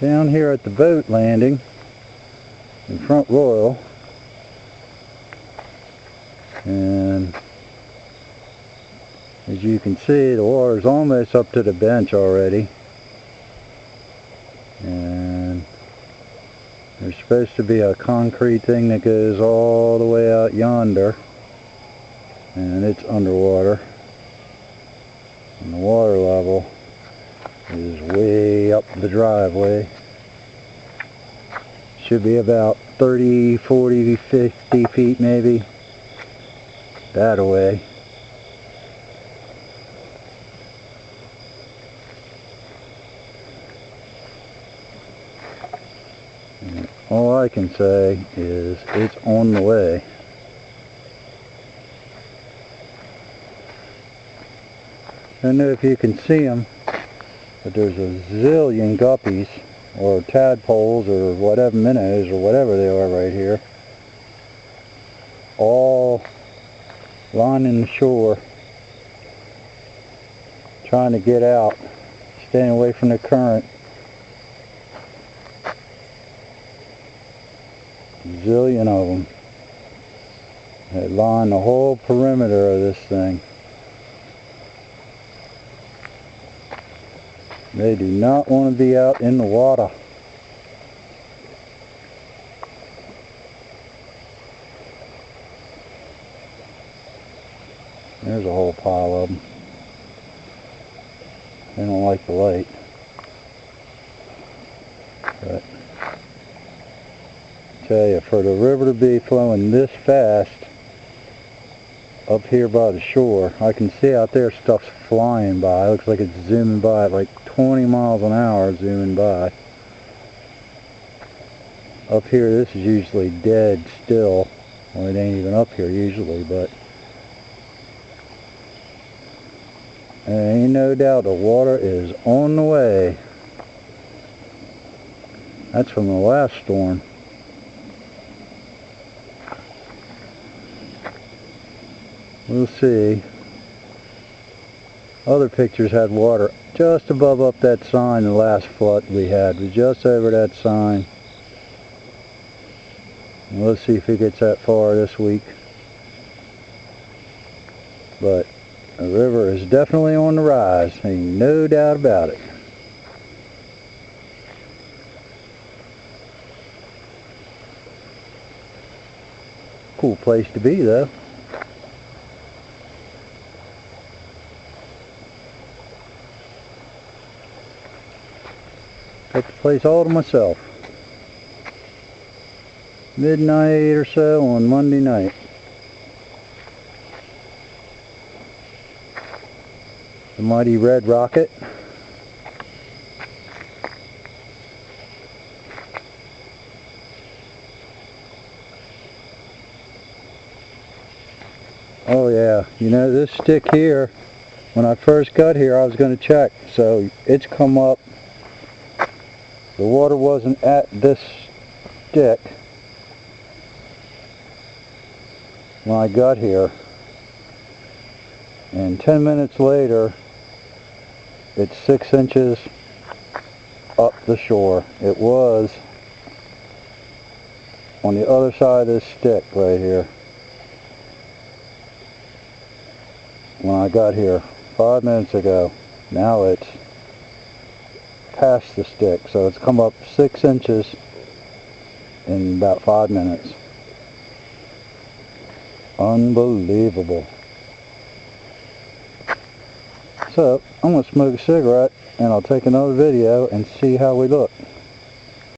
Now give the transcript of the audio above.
Down here at the boat landing in Front Royal, and as you can see, the water's almost up to the bench already, and there's supposed to be a concrete thing that goes all the way out yonder, and it's underwater, and the water level is way up the driveway. Should be about 30, 40, 50 feet maybe that away. And all I can say is it's on the way. I don't know if you can see them, but there's a zillion guppies or tadpoles or whatever, minnows or whatever they are right here, all lining the shore, trying to get out, staying away from the current. Zillion of them. They line the whole perimeter of this thing. They do not want to be out in the water. There's a whole pile of them. They don't like the light. But I tell you, for the river to be flowing this fast up here by the shore, I can see out there stuff's flying by. It looks like it's zooming by at like 20 miles an hour, zooming by. Up here, this is usually dead still. Well, it ain't even up here usually, but there ain't no doubt the water is on the way. That's from the last storm. We'll see. Other pictures had water just above up that sign. The last flood we had was just over that sign. We'll see if it gets that far this week. But the river is definitely on the rise. Ain't no doubt about it. Cool place to be though. Got the place all to myself. Midnight or so on Monday night. The mighty red rocket. Oh yeah, you know this stick here, when I first got here I was going to check, so it's come up. The water wasn't at this stick when I got here, and 10 minutes later it's 6 inches up the shore. It was on the other side of this stick right here when I got here 5 minutes ago. Now it's past the stick, so it's come up 6 inches in about 5 minutes. Unbelievable. So I'm going to smoke a cigarette and I'll take another video and see how we look.